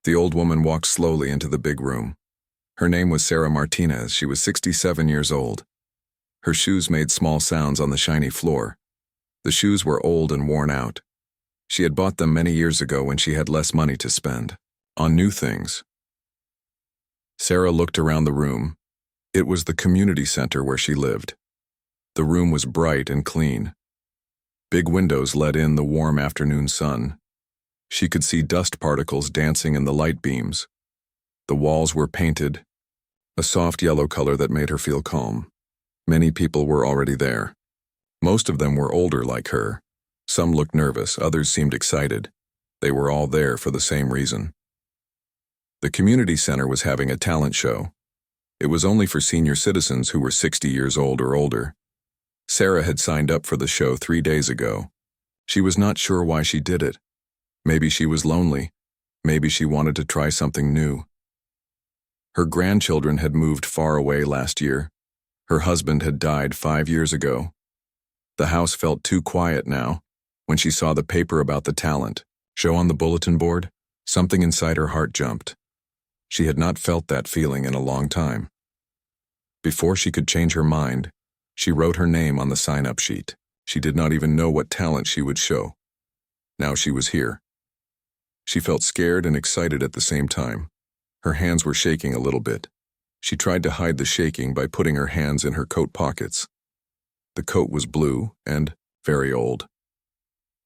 The old woman walked slowly into the big room. Her name was Sarah Martinez. She was 67 years old. Her shoes made small sounds on the shiny floor. The shoes were old and worn out. She had bought them many years ago when she had less money to spend on new things. Sarah looked around the room. It was the community center where she lived. The room was bright and clean. Big windows let in the warm afternoon sun. She could see dust particles dancing in the light beams. The walls were painted, a soft yellow color that made her feel calm. Many people were already there. Most of them were older like her. Some looked nervous, others seemed excited. They were all there for the same reason. The community center was having a talent show. It was only for senior citizens who were 60 years old or older. Sarah had signed up for the show 3 days ago. She was not sure why she did it. Maybe she was lonely. Maybe she wanted to try something new. Her grandchildren had moved far away last year. Her husband had died 5 years ago. The house felt too quiet now. When she saw the paper about the talent show on the bulletin board, something inside her heart jumped. She had not felt that feeling in a long time. Before she could change her mind, she wrote her name on the sign-up sheet. She did not even know what talent she would show. Now she was here. She felt scared and excited at the same time. Her hands were shaking a little bit. She tried to hide the shaking by putting her hands in her coat pockets. The coat was blue and very old.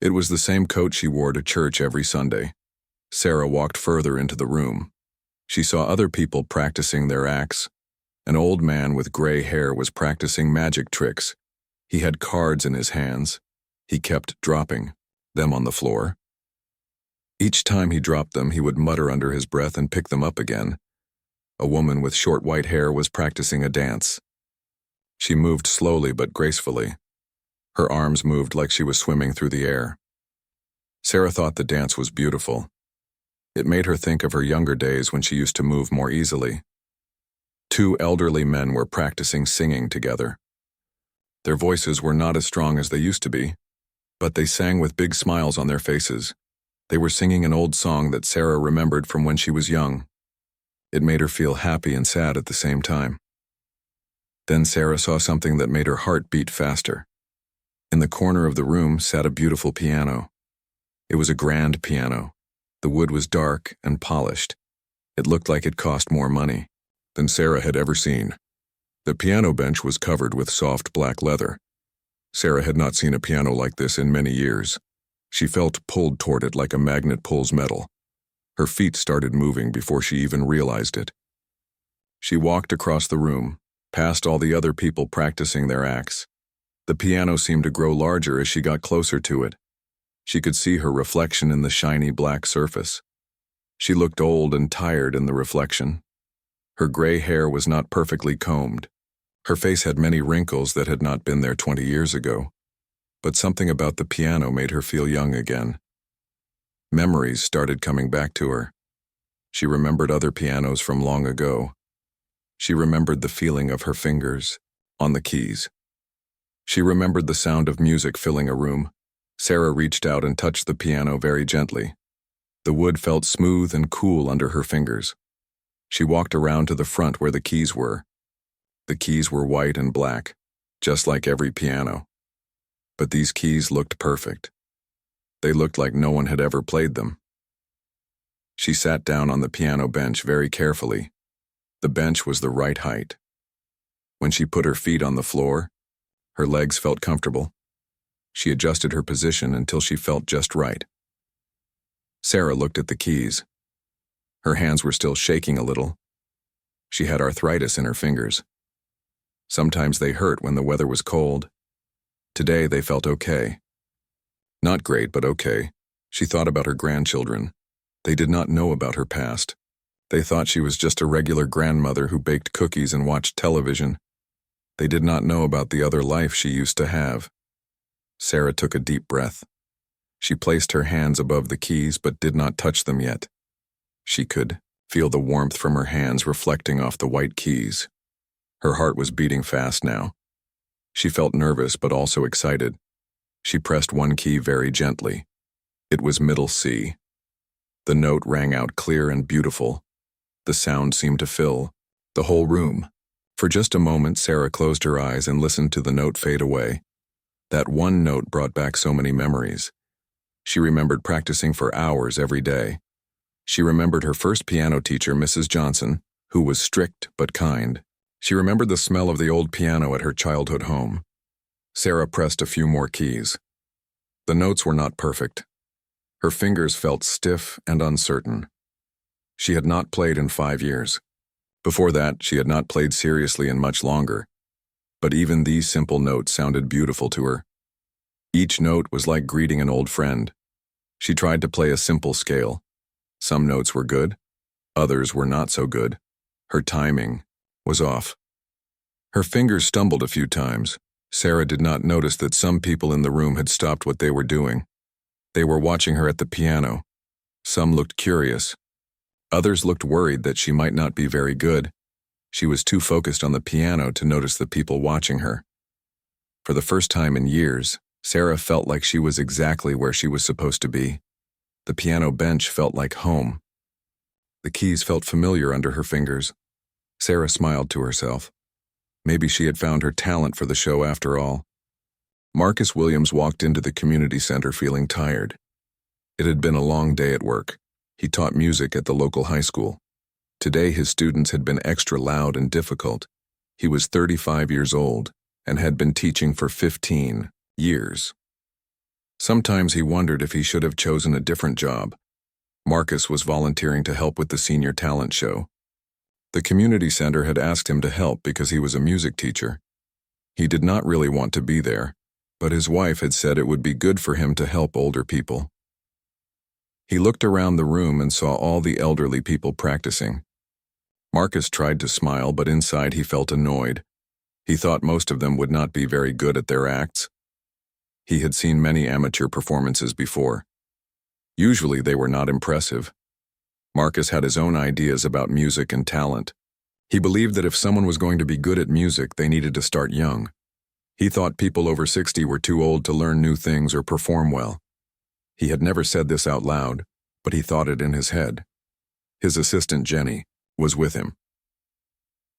It was the same coat she wore to church every Sunday. Sarah walked further into the room. She saw other people practicing their acts. An old man with gray hair was practicing magic tricks. He had cards in his hands. He kept dropping them on the floor. Each time he dropped them, he would mutter under his breath and pick them up again. A woman with short white hair was practicing a dance. She moved slowly but gracefully. Her arms moved like she was swimming through the air. Sarah thought the dance was beautiful. It made her think of her younger days when she used to move more easily. 2 elderly men were practicing singing together. Their voices were not as strong as they used to be, but they sang with big smiles on their faces. They were singing an old song that Sarah remembered from when she was young. It made her feel happy and sad at the same time. Then Sarah saw something that made her heart beat faster. In the corner of the room sat a beautiful piano. It was a grand piano. The wood was dark and polished. It looked like it cost more money than Sarah had ever seen. The piano bench was covered with soft black leather. Sarah had not seen a piano like this in many years. She felt pulled toward it like a magnet pulls metal. Her feet started moving before she even realized it. She walked across the room, past all the other people practicing their acts. The piano seemed to grow larger as she got closer to it. She could see her reflection in the shiny black surface. She looked old and tired in the reflection. Her gray hair was not perfectly combed. Her face had many wrinkles that had not been there 20 years ago. But something about the piano made her feel young again. Memories started coming back to her. She remembered other pianos from long ago. She remembered the feeling of her fingers on the keys. She remembered the sound of music filling a room. Sarah reached out and touched the piano very gently. The wood felt smooth and cool under her fingers. She walked around to the front where the keys were. The keys were white and black, just like every piano. But these keys looked perfect. They looked like no one had ever played them. She sat down on the piano bench very carefully. The bench was the right height. When she put her feet on the floor, her legs felt comfortable. She adjusted her position until she felt just right. Sarah looked at the keys. Her hands were still shaking a little. She had arthritis in her fingers. Sometimes they hurt when the weather was cold. Today they felt okay. Not great, but okay. She thought about her grandchildren. They did not know about her past. They thought she was just a regular grandmother who baked cookies and watched television. They did not know about the other life she used to have. Sarah took a deep breath. She placed her hands above the keys but did not touch them yet. She could feel the warmth from her hands reflecting off the white keys. Her heart was beating fast now. She felt nervous but also excited. She pressed one key very gently. It was middle C. The note rang out clear and beautiful. The sound seemed to fill the whole room. For just a moment, Sarah closed her eyes and listened to the note fade away. That one note brought back so many memories. She remembered practicing for hours every day. She remembered her first piano teacher, Mrs. Johnson, who was strict but kind. She remembered the smell of the old piano at her childhood home. Sarah pressed a few more keys. The notes were not perfect. Her fingers felt stiff and uncertain. She had not played in 5 years. Before that, she had not played seriously in much longer. But even these simple notes sounded beautiful to her. Each note was like greeting an old friend. She tried to play a simple scale. Some notes were good, others were not so good. Her timing was off. Her fingers stumbled a few times. Sarah did not notice that some people in the room had stopped what they were doing. They were watching her at the piano. Some looked curious. Others looked worried that she might not be very good. She was too focused on the piano to notice the people watching her. For the first time in years, Sarah felt like she was exactly where she was supposed to be. The piano bench felt like home. The keys felt familiar under her fingers. Sarah smiled to herself. Maybe she had found her talent for the show after all. Marcus Williams walked into the community center feeling tired. It had been a long day at work. He taught music at the local high school. Today his students had been extra loud and difficult. He was 35 years old and had been teaching for 15 years. Sometimes he wondered if he should have chosen a different job. Marcus was volunteering to help with the senior talent show. The community center had asked him to help because he was a music teacher. He did not really want to be there, but his wife had said it would be good for him to help older people. He looked around the room and saw all the elderly people practicing. Marcus tried to smile, but inside he felt annoyed. He thought most of them would not be very good at their acts. He had seen many amateur performances before. Usually they were not impressive. Marcus had his own ideas about music and talent. He believed that if someone was going to be good at music, they needed to start young. He thought people over 60 were too old to learn new things or perform well. He had never said this out loud, but he thought it in his head. His assistant, Jenny, was with him.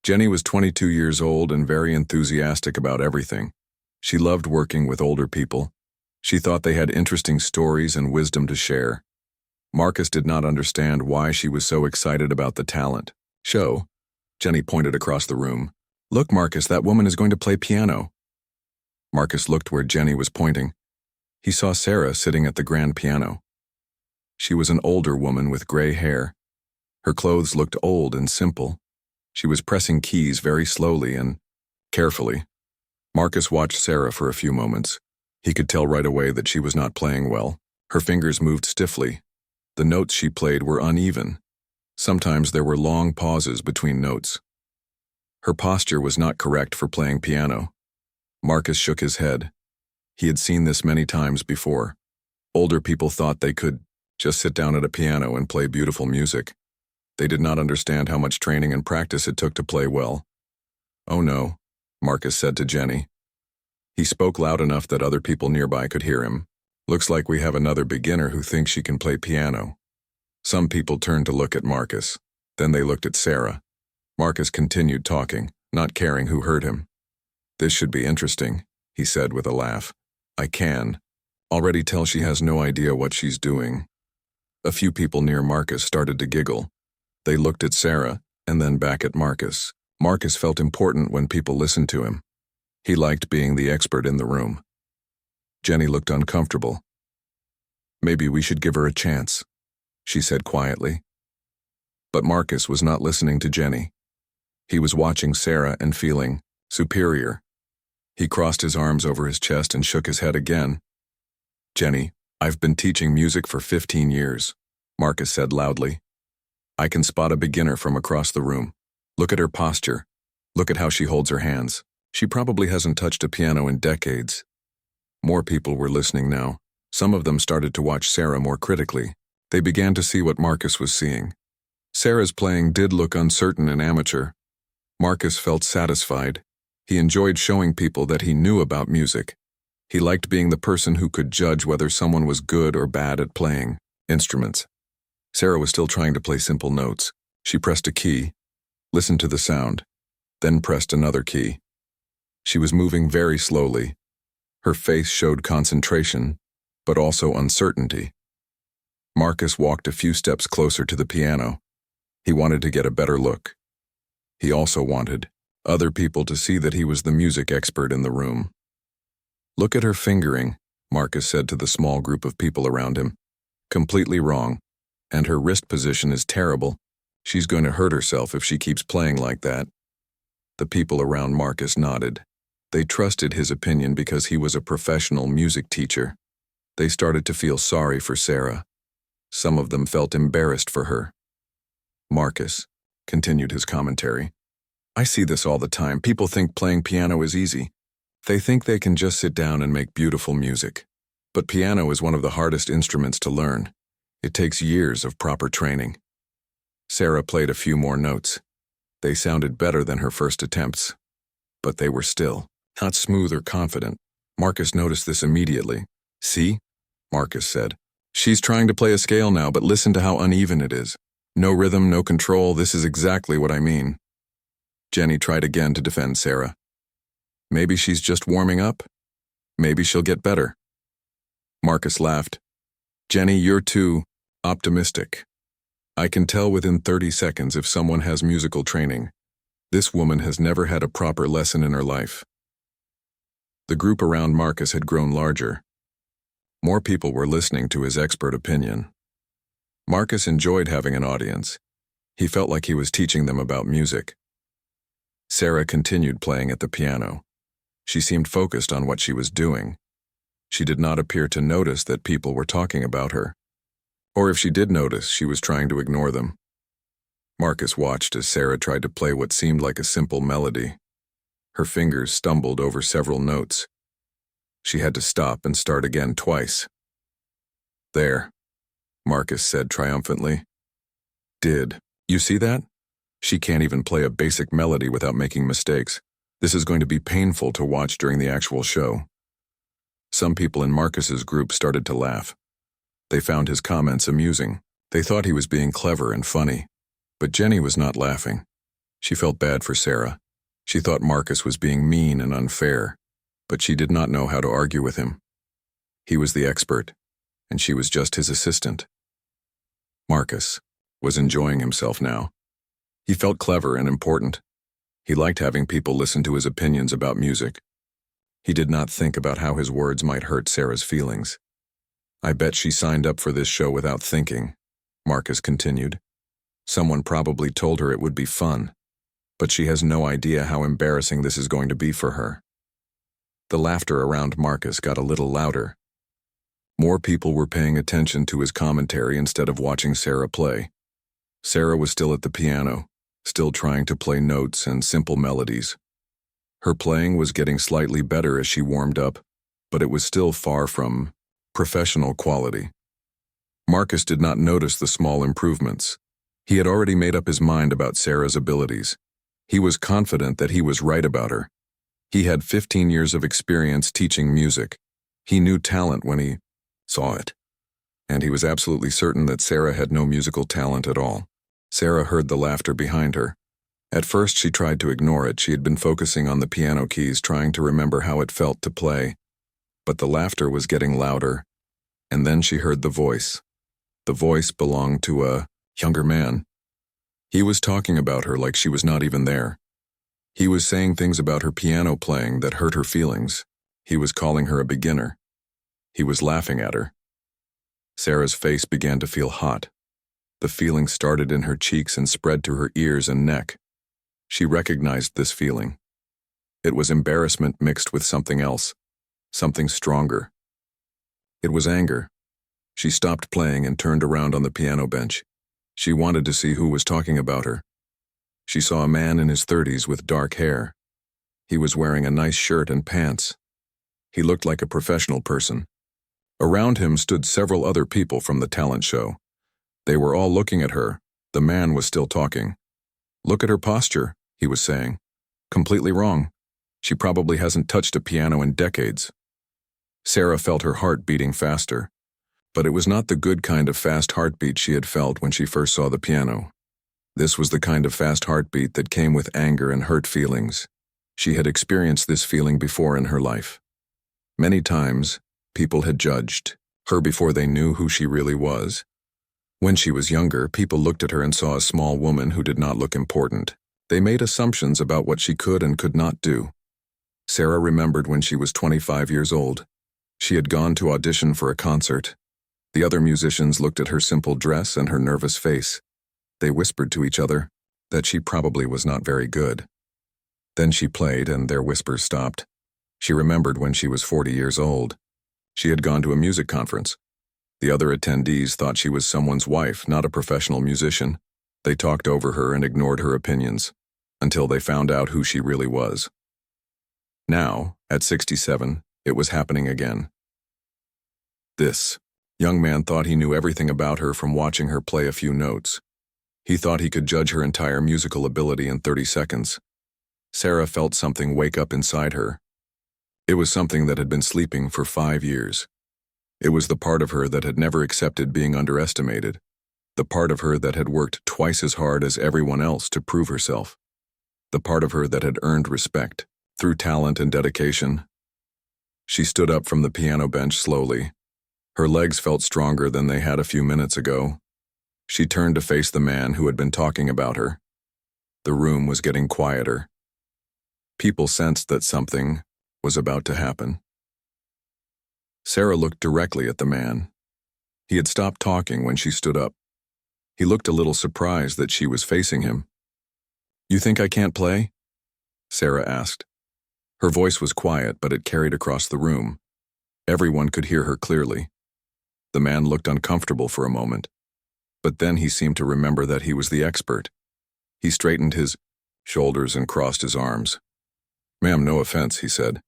Jenny was 22 years old and very enthusiastic about everything. She loved working with older people. She thought they had interesting stories and wisdom to share. Marcus did not understand why she was so excited about the talent show. Jenny pointed across the room. "Look, Marcus, that woman is going to play piano." Marcus looked where Jenny was pointing. He saw Sarah sitting at the grand piano. She was an older woman with gray hair. Her clothes looked old and simple. She was pressing keys very slowly and carefully. Marcus watched Sarah for a few moments. He could tell right away that she was not playing well. Her fingers moved stiffly. The notes she played were uneven. Sometimes there were long pauses between notes. Her posture was not correct for playing piano. Marcus shook his head. He had seen this many times before. Older people thought they could just sit down at a piano and play beautiful music. They did not understand how much training and practice it took to play well. "Oh no," Marcus said to Jenny. He spoke loud enough that other people nearby could hear him. "Looks like we have another beginner who thinks she can play piano." Some people turned to look at Marcus. Then they looked at Sarah. Marcus continued talking, not caring who heard him. "This should be interesting," he said with a laugh. "I can already tell she has no idea what she's doing." A few people near Marcus started to giggle. They looked at Sarah and then back at Marcus. Marcus felt important when people listened to him. He liked being the expert in the room. Jenny looked uncomfortable. "Maybe we should give her a chance," she said quietly. But Marcus was not listening to Jenny. He was watching Sarah and feeling superior. He crossed his arms over his chest and shook his head again. "Jenny, I've been teaching music for 15 years, Marcus said loudly. "I can spot a beginner from across the room. Look at her posture. Look at how she holds her hands. She probably hasn't touched a piano in decades." More people were listening now. Some of them started to watch Sarah more critically. They began to see what Marcus was seeing. Sarah's playing did look uncertain and amateur. Marcus felt satisfied. He enjoyed showing people that he knew about music. He liked being the person who could judge whether someone was good or bad at playing instruments. Sarah was still trying to play simple notes. She pressed a key, listened to the sound, then pressed another key. She was moving very slowly. Her face showed concentration, but also uncertainty. Marcus walked a few steps closer to the piano. He wanted to get a better look. He also wanted other people to see that he was the music expert in the room. "Look at her fingering," Marcus said to the small group of people around him. "Completely wrong. And her wrist position is terrible. She's going to hurt herself if she keeps playing like that." The people around Marcus nodded. They trusted his opinion because he was a professional music teacher. They started to feel sorry for Sarah. Some of them felt embarrassed for her. "Marcus," continued his commentary, "I see this all the time. People think playing piano is easy. They think they can just sit down and make beautiful music. But piano is one of the hardest instruments to learn. It takes years of proper training." Sarah played a few more notes. They sounded better than her first attempts, but they were still not smooth or confident. Marcus noticed this immediately. "See?" Marcus said. "She's trying to play a scale now, but listen to how uneven it is. No rhythm, no control. This is exactly what I mean." Jenny tried again to defend Sarah. "Maybe she's just warming up. Maybe she'll get better." Marcus laughed. "Jenny, you're too optimistic. I can tell within 30 seconds if someone has musical training. This woman has never had a proper lesson in her life." The group around Marcus had grown larger. More people were listening to his expert opinion. Marcus enjoyed having an audience. He felt like he was teaching them about music. Sarah continued playing at the piano. She seemed focused on what she was doing. She did not appear to notice that people were talking about her. Or if she did notice, she was trying to ignore them. Marcus watched as Sarah tried to play what seemed like a simple melody. Her fingers stumbled over several notes. She had to stop and start again twice. "There," Marcus said triumphantly. "Did you see that? She can't even play a basic melody without making mistakes. This is going to be painful to watch during the actual show." Some people in Marcus's group started to laugh. They found his comments amusing. They thought he was being clever and funny. But Jenny was not laughing. She felt bad for Sarah. She thought Marcus was being mean and unfair, but she did not know how to argue with him. He was the expert, and she was just his assistant. Marcus was enjoying himself now. He felt clever and important. He liked having people listen to his opinions about music. He did not think about how his words might hurt Sarah's feelings. "I bet she signed up for this show without thinking," Marcus continued. "Someone probably told her it would be fun, but she has no idea how embarrassing this is going to be for her." The laughter around Marcus got a little louder. More people were paying attention to his commentary instead of watching Sarah play. Sarah was still at the piano, still trying to play notes and simple melodies. Her playing was getting slightly better as she warmed up, but it was still far from professional quality. Marcus did not notice the small improvements. He had already made up his mind about Sarah's abilities. He was confident that he was right about her. He had 15 years of experience teaching music. He knew talent when he saw it. And he was absolutely certain that Sarah had no musical talent at all. Sarah heard the laughter behind her. At first she tried to ignore it. She had been focusing on the piano keys, trying to remember how it felt to play. But the laughter was getting louder, and then she heard the voice. The voice belonged to a younger man. He was talking about her like she was not even there. He was saying things about her piano playing that hurt her feelings. He was calling her a beginner. He was laughing at her. Sarah's face began to feel hot. The feeling started in her cheeks and spread to her ears and neck. She recognized this feeling. It was embarrassment mixed with something else, something stronger. It was anger. She stopped playing and turned around on the piano bench. She wanted to see who was talking about her. She saw a man in his 30s with dark hair. He was wearing a nice shirt and pants. He looked like a professional person. Around him stood several other people from the talent show. They were all looking at her. The man was still talking. "Look at her posture," he was saying. "Completely wrong. She probably hasn't touched a piano in decades." Sarah felt her heart beating faster. But it was not the good kind of fast heartbeat she had felt when she first saw the piano. This was the kind of fast heartbeat that came with anger and hurt feelings. She had experienced this feeling before in her life. Many times, people had judged her before they knew who she really was. When she was younger, people looked at her and saw a small woman who did not look important. They made assumptions about what she could and could not do. Sarah remembered when she was 25 years old. She had gone to audition for a concert. The other musicians looked at her simple dress and her nervous face. They whispered to each other that she probably was not very good. Then she played, and their whispers stopped. She remembered when she was 40 years old. She had gone to a music conference. The other attendees thought she was someone's wife, not a professional musician. They talked over her and ignored her opinions, until they found out who she really was. Now, at 67, it was happening again. This young man thought he knew everything about her from watching her play a few notes. He thought he could judge her entire musical ability in 30 seconds. Sarah felt something wake up inside her. It was something that had been sleeping for 5 years. It was the part of her that had never accepted being underestimated, the part of her that had worked twice as hard as everyone else to prove herself, the part of her that had earned respect through talent and dedication. She stood up from the piano bench slowly. Her legs felt stronger than they had a few minutes ago. She turned to face the man who had been talking about her. The room was getting quieter. People sensed that something was about to happen. Sarah looked directly at the man. He had stopped talking when she stood up. He looked a little surprised that she was facing him. "You think I can't play?" Sarah asked. Her voice was quiet, but it carried across the room. Everyone could hear her clearly. The man looked uncomfortable for a moment, but then he seemed to remember that he was the expert. He straightened his shoulders and crossed his arms. "Ma'am, no offense," he said,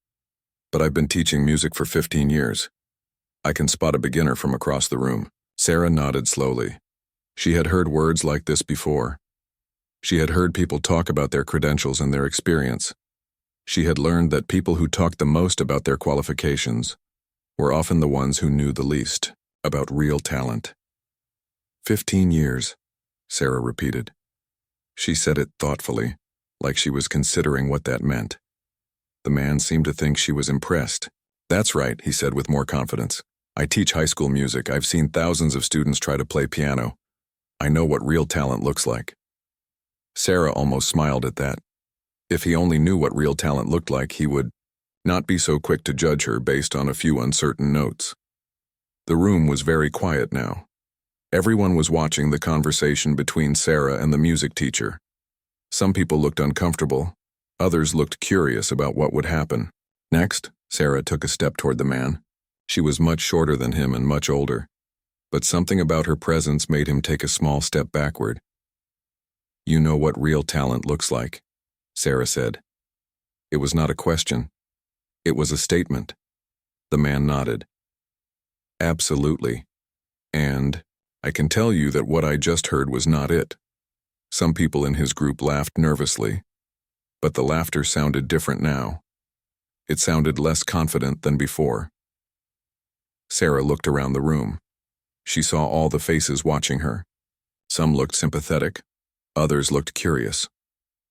"but I've been teaching music for 15 years. I can spot a beginner from across the room." Sarah nodded slowly. She had heard words like this before. She had heard people talk about their credentials and their experience. She had learned that people who talked the most about their qualifications were often the ones who knew the least about real talent. 15 years, Sarah repeated. She said it thoughtfully, like she was considering what that meant. The man seemed to think she was impressed. "That's right," he said with more confidence. "I teach high school music. I've seen thousands of students try to play piano. I know what real talent looks like." Sarah almost smiled at that. If he only knew what real talent looked like, he would not be so quick to judge her based on a few uncertain notes. The room was very quiet now. Everyone was watching the conversation between Sarah and the music teacher. Some people looked uncomfortable. Others looked curious about what would happen. Next, Sarah took a step toward the man. She was much shorter than him and much older, but something about her presence made him take a small step backward. "You know what real talent looks like," Sarah said. It was not a question. It was a statement. The man nodded. "Absolutely. And I can tell you that what I just heard was not it." Some people in his group laughed nervously, but the laughter sounded different now. It sounded less confident than before. Sarah looked around the room. She saw all the faces watching her. Some looked sympathetic. Others looked curious.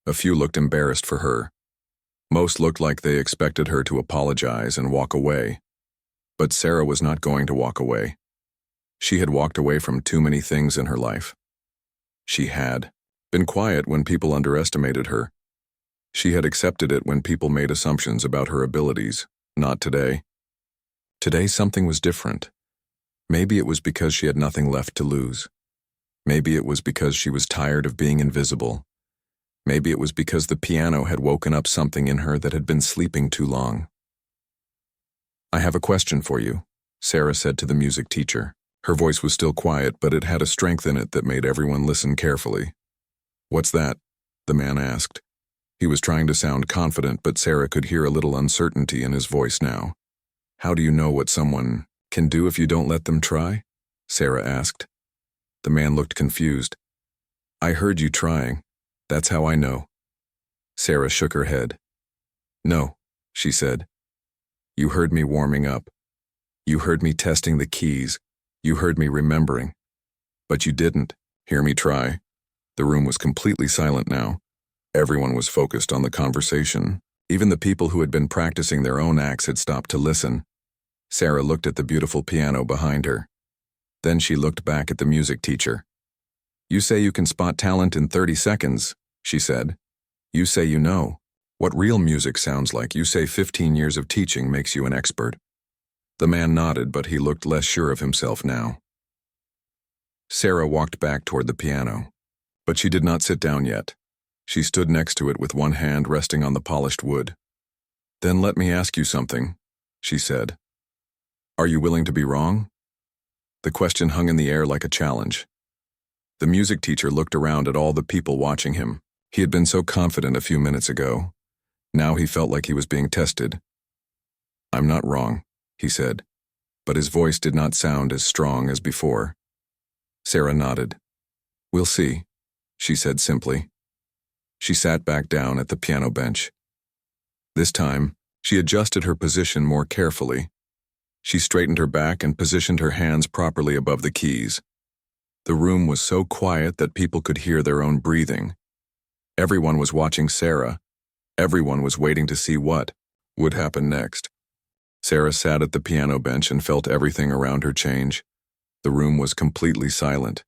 A few looked embarrassed for her. Most looked like they expected her to apologize and walk away. But Sarah was not going to walk away. She had walked away from too many things in her life. She had been quiet when people underestimated her. She had accepted it when people made assumptions about her abilities. Not today. Today something was different. Maybe it was because she had nothing left to lose. Maybe it was because she was tired of being invisible. Maybe it was because the piano had woken up something in her that had been sleeping too long. "I have a question for you," Sarah said to the music teacher. Her voice was still quiet, but it had a strength in it that made everyone listen carefully. "What's that?" the man asked. He was trying to sound confident, but Sarah could hear a little uncertainty in his voice now. "How do you know what someone can do if you don't let them try?" Sarah asked. The man looked confused. "I heard you trying. That's how I know." Sarah shook her head. "No," she said. "You heard me warming up. You heard me testing the keys. You heard me remembering. But you didn't hear me try. The room was completely silent now. Everyone was focused on the conversation. Even the people who had been practicing their own acts had stopped to listen. Sarah looked at the beautiful piano behind her. Then she looked back at the music teacher. You say you can spot talent in 30 seconds, she said. You say you know what real music sounds like. You say 15 years of teaching makes you an expert. The man nodded, but he looked less sure of himself now. Sarah walked back toward the piano, but she did not sit down yet. She stood next to it with one hand resting on the polished wood. Then let me ask you something, she said. Are you willing to be wrong? The question hung in the air like a challenge. The music teacher looked around at all the people watching him. He had been so confident a few minutes ago. Now he felt like he was being tested. I'm not wrong, he said, but his voice did not sound as strong as before. Sarah nodded. We'll see, she said simply. She sat back down at the piano bench. This time, she adjusted her position more carefully. She straightened her back and positioned her hands properly above the keys. The room was so quiet that people could hear their own breathing. Everyone was watching Sarah. Everyone was waiting to see what would happen next. Sarah sat at the piano bench and felt everything around her change. The room was completely silent.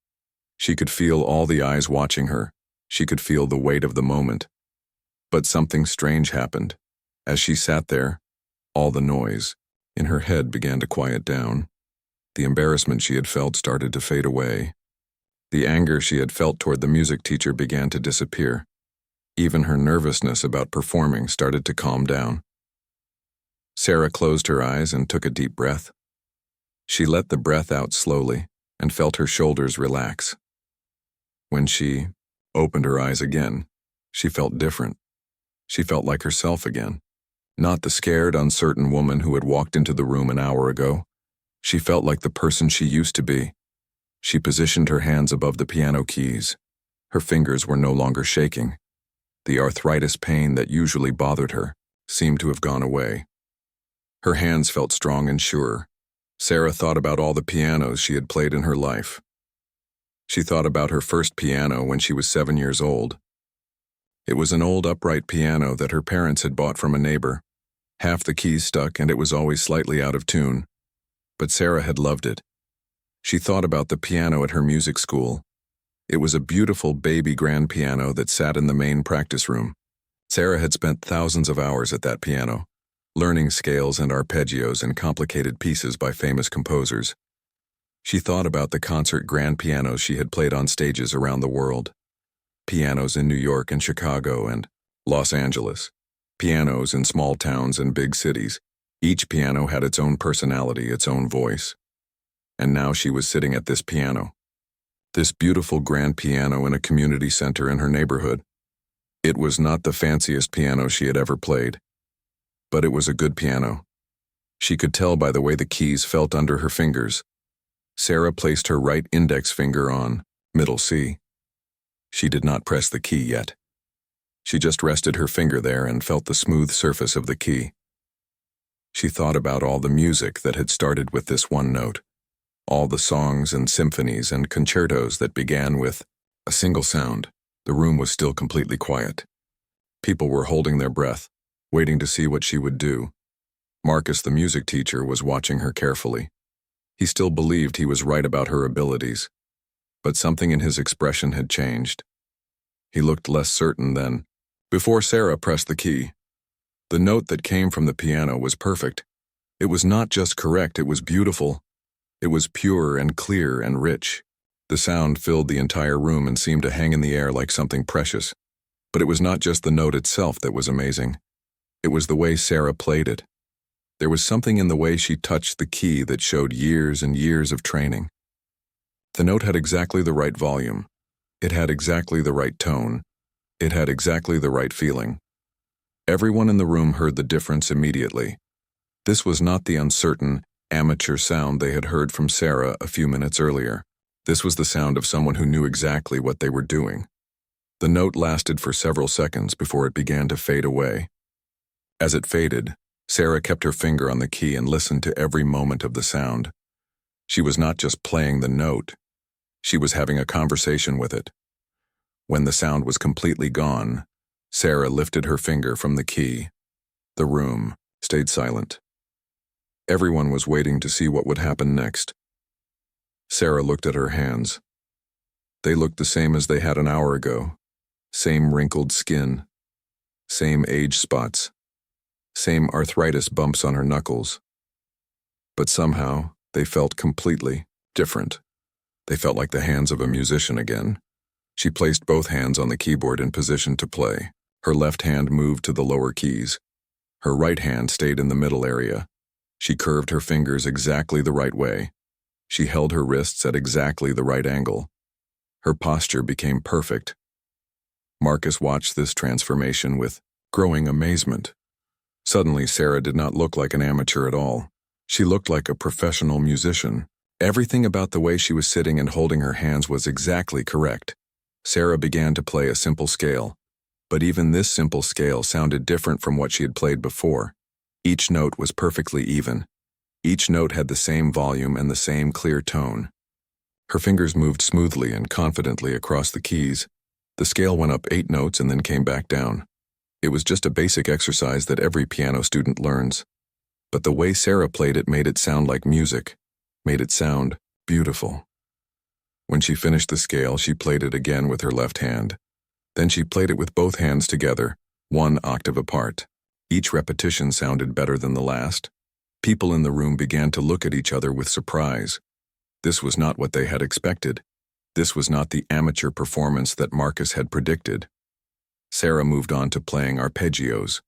She could feel all the eyes watching her. She could feel the weight of the moment. But something strange happened. As she sat there, all the noise in her head began to quiet down. The embarrassment she had felt started to fade away. The anger she had felt toward the music teacher began to disappear. Even her nervousness about performing started to calm down. Sarah closed her eyes and took a deep breath. She let the breath out slowly and felt her shoulders relax. When she opened her eyes again, she felt different. She felt like herself again. Not the scared, uncertain woman who had walked into the room an hour ago. She felt like the person she used to be. She positioned her hands above the piano keys. Her fingers were no longer shaking. The arthritis pain that usually bothered her seemed to have gone away. Her hands felt strong and sure. Sarah thought about all the pianos she had played in her life. She thought about her first piano when she was 7 years old. It was an old upright piano that her parents had bought from a neighbor. Half the keys stuck and it was always slightly out of tune. But Sarah had loved it. She thought about the piano at her music school. It was a beautiful baby grand piano that sat in the main practice room. Sarah had spent thousands of hours at that piano, learning scales and arpeggios and complicated pieces by famous composers. She thought about the concert grand pianos she had played on stages around the world. Pianos in New York and Chicago and Los Angeles. Pianos in small towns and big cities. Each piano had its own personality, its own voice. And now she was sitting at this piano. This beautiful grand piano in a community center in her neighborhood. It was not the fanciest piano she had ever played, but it was a good piano. She could tell by the way the keys felt under her fingers. Sarah placed her right index finger on middle C. She did not press the key yet. She just rested her finger there and felt the smooth surface of the key. She thought about all the music that had started with this one note. All the songs and symphonies and concertos that began with a single sound. The room was still completely quiet. People were holding their breath, waiting to see what she would do. Marcus, the music teacher, was watching her carefully. He still believed he was right about her abilities, but something in his expression had changed. He looked less certain than before Sarah pressed the key. The note that came from the piano was perfect. It was not just correct, it was beautiful. It was pure and clear and rich. The sound filled the entire room and seemed to hang in the air like something precious. But it was not just the note itself that was amazing. It was the way Sarah played it. There was something in the way she touched the key that showed years and years of training. The note had exactly the right volume. It had exactly the right tone. It had exactly the right feeling. Everyone in the room heard the difference immediately. This was not the uncertain, amateur sound they had heard from Sarah a few minutes earlier. This was the sound of someone who knew exactly what they were doing. The note lasted for several seconds before it began to fade away. As it faded, Sarah kept her finger on the key and listened to every moment of the sound. She was not just playing the note, she was having a conversation with it. When the sound was completely gone, Sarah lifted her finger from the key. The room stayed silent. Everyone was waiting to see what would happen next. Sarah looked at her hands. They looked the same as they had an hour ago. Same wrinkled skin, same age spots, same arthritis bumps on her knuckles. But somehow, they felt completely different. They felt like the hands of a musician again. She placed both hands on the keyboard in position to play. Her left hand moved to the lower keys. Her right hand stayed in the middle area. She curved her fingers exactly the right way. She held her wrists at exactly the right angle. Her posture became perfect. Marcus watched this transformation with growing amazement. Suddenly, Sarah did not look like an amateur at all. She looked like a professional musician. Everything about the way she was sitting and holding her hands was exactly correct. Sarah began to play a simple scale, but even this simple scale sounded different from what she had played before. Each note was perfectly even. Each note had the same volume and the same clear tone. Her fingers moved smoothly and confidently across the keys. The scale went up 8 notes and then came back down. It was just a basic exercise that every piano student learns. But the way Sarah played it made it sound like music, made it sound beautiful. When she finished the scale, she played it again with her left hand. Then she played it with both hands together, 1 octave apart. Each repetition sounded better than the last. People in the room began to look at each other with surprise. This was not what they had expected. This was not the amateur performance that Marcus had predicted. Sarah moved on to playing arpeggios.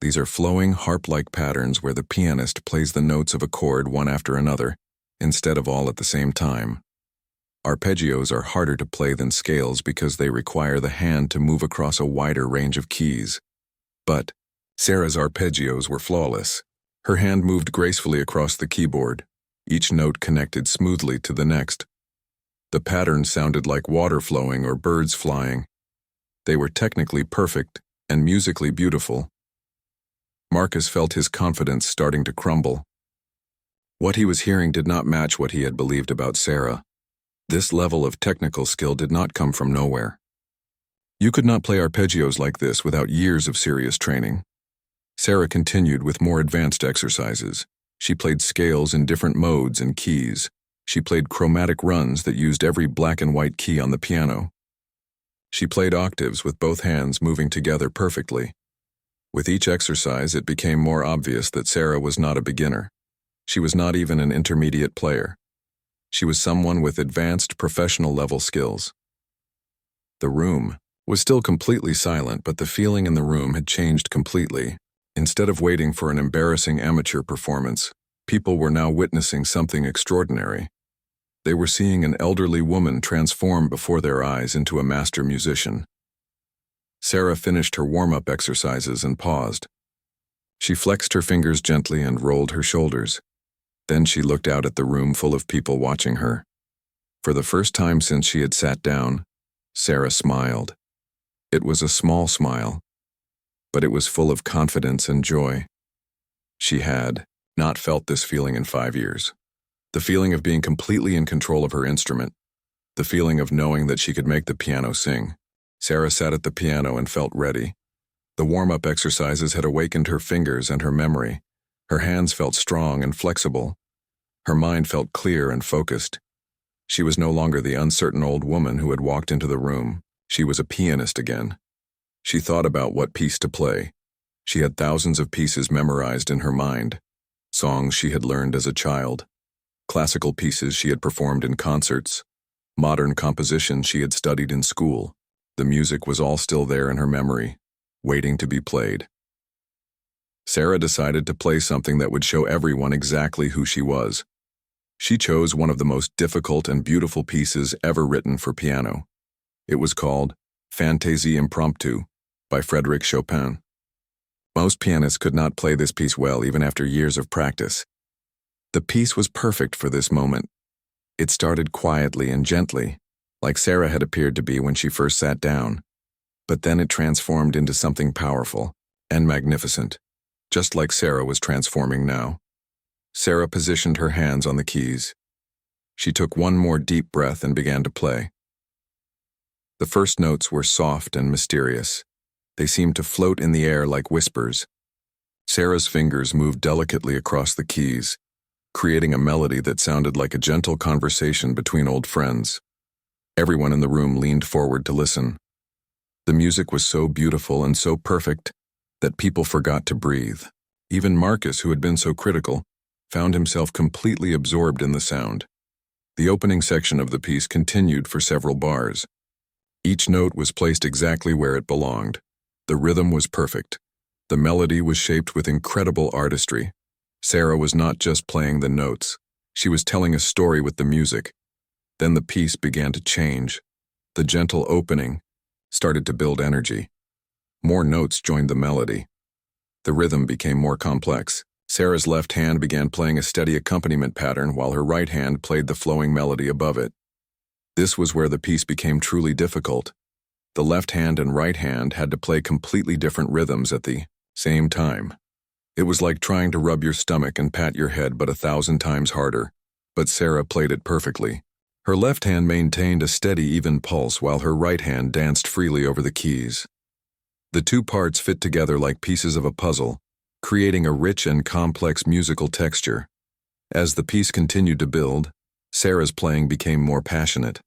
These are flowing harp-like patterns where the pianist plays the notes of a chord one after another, instead of all at the same time. Arpeggios are harder to play than scales because they require the hand to move across a wider range of keys. But Sarah's arpeggios were flawless. Her hand moved gracefully across the keyboard. Each note connected smoothly to the next. The patterns sounded like water flowing or birds flying. They were technically perfect and musically beautiful. Marcus felt his confidence starting to crumble. What he was hearing did not match what he had believed about Sarah. This level of technical skill did not come from nowhere. You could not play arpeggios like this without years of serious training. Sarah continued with more advanced exercises. She played scales in different modes and keys. She played chromatic runs that used every black and white key on the piano. She played octaves with both hands moving together perfectly. With each exercise, it became more obvious that Sarah was not a beginner. She was not even an intermediate player. She was someone with advanced professional-level skills. The room was still completely silent, but the feeling in the room had changed completely. Instead of waiting for an embarrassing amateur performance, people were now witnessing something extraordinary. They were seeing an elderly woman transform before their eyes into a master musician. Sarah finished her warm-up exercises and paused. She flexed her fingers gently and rolled her shoulders. Then she looked out at the room full of people watching her. For the first time since she had sat down, Sarah smiled. It was a small smile, but it was full of confidence and joy. She had not felt this feeling in 5 years. The feeling of being completely in control of her instrument. The feeling of knowing that she could make the piano sing. Sarah sat at the piano and felt ready. The warm-up exercises had awakened her fingers and her memory. Her hands felt strong and flexible. Her mind felt clear and focused. She was no longer the uncertain old woman who had walked into the room. She was a pianist again. She thought about what piece to play. She had thousands of pieces memorized in her mind. Songs she had learned as a child. Classical pieces she had performed in concerts. Modern compositions she had studied in school. The music was all still there in her memory, waiting to be played. Sarah decided to play something that would show everyone exactly who she was. She chose one of the most difficult and beautiful pieces ever written for piano. It was called Fantaisie Impromptu by Frédéric Chopin. Most pianists could not play this piece well even after years of practice. The piece was perfect for this moment. It started quietly and gently, like Sarah had appeared to be when she first sat down. But then it transformed into something powerful and magnificent, just like Sarah was transforming now. Sarah positioned her hands on the keys. She took one more deep breath and began to play. The first notes were soft and mysterious. They seemed to float in the air like whispers. Sarah's fingers moved delicately across the keys, creating a melody that sounded like a gentle conversation between old friends. Everyone in the room leaned forward to listen. The music was so beautiful and so perfect that people forgot to breathe. Even Marcus, who had been so critical, found himself completely absorbed in the sound. The opening section of the piece continued for several bars. Each note was placed exactly where it belonged. The rhythm was perfect. The melody was shaped with incredible artistry. Sarah was not just playing the notes. She was telling a story with the music. Then the piece began to change. The gentle opening started to build energy. More notes joined the melody. The rhythm became more complex. Sarah's left hand began playing a steady accompaniment pattern while her right hand played the flowing melody above it. This was where the piece became truly difficult. The left hand and right hand had to play completely different rhythms at the same time. It was like trying to rub your stomach and pat your head, but 1,000 times harder. But Sarah played it perfectly. Her left hand maintained a steady, even pulse while her right hand danced freely over the keys. The two parts fit together like pieces of a puzzle, creating a rich and complex musical texture. As the piece continued to build, Sarah's playing became more passionate.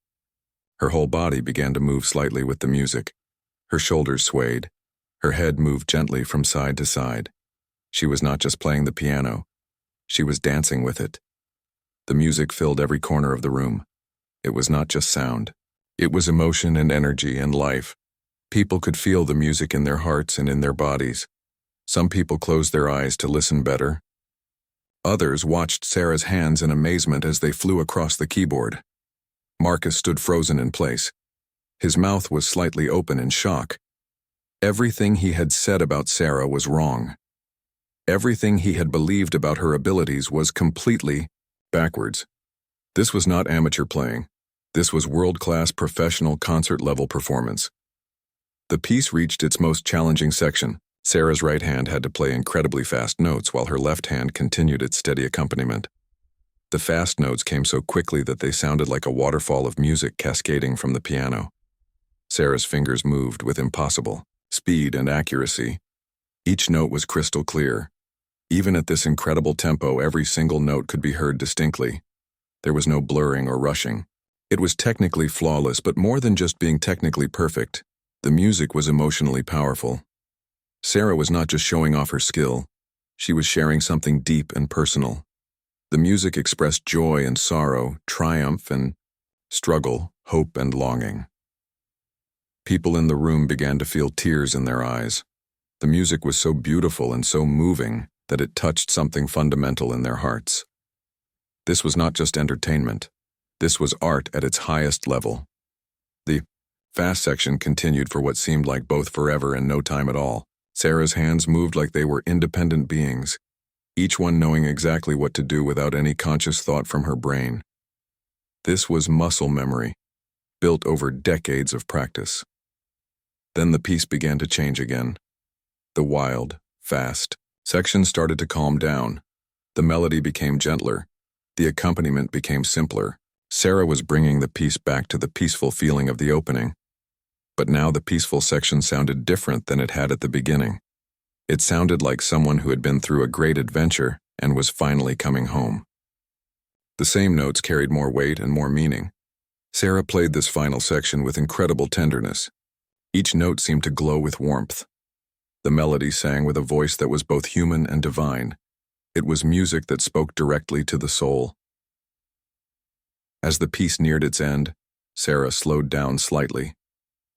Her whole body began to move slightly with the music. Her shoulders swayed. Her head moved gently from side to side. She was not just playing the piano. She was dancing with it. The music filled every corner of the room. It was not just sound. It was emotion and energy and life. People could feel the music in their hearts and in their bodies. Some people closed their eyes to listen better. Others watched Sarah's hands in amazement as they flew across the keyboard. Marcus stood frozen in place. His mouth was slightly open in shock. Everything he had said about Sarah was wrong. Everything he had believed about her abilities was completely backwards. This was not amateur playing. This was world-class professional concert-level performance. The piece reached its most challenging section. Sarah's right hand had to play incredibly fast notes while her left hand continued its steady accompaniment. The fast notes came so quickly that they sounded like a waterfall of music cascading from the piano. Sarah's fingers moved with impossible speed and accuracy. Each note was crystal clear. Even at this incredible tempo, every single note could be heard distinctly. There was no blurring or rushing. It was technically flawless, but more than just being technically perfect, the music was emotionally powerful. Sarah was not just showing off her skill. She was sharing something deep and personal. The music expressed joy and sorrow, triumph and struggle, hope and longing. People in the room began to feel tears in their eyes. The music was so beautiful and so moving that it touched something fundamental in their hearts. This was not just entertainment. This was art at its highest level. The fast section continued for what seemed like both forever and no time at all. Sarah's hands moved like they were independent beings, each one knowing exactly what to do without any conscious thought from her brain. This was muscle memory, built over decades of practice. Then the piece began to change again. The wild, fast section started to calm down. The melody became gentler. The accompaniment became simpler. Sarah was bringing the piece back to the peaceful feeling of the opening. But now the peaceful section sounded different than it had at the beginning. It sounded like someone who had been through a great adventure and was finally coming home. The same notes carried more weight and more meaning. Sarah played this final section with incredible tenderness. Each note seemed to glow with warmth. The melody sang with a voice that was both human and divine. It was music that spoke directly to the soul. As the piece neared its end, Sarah slowed down slightly.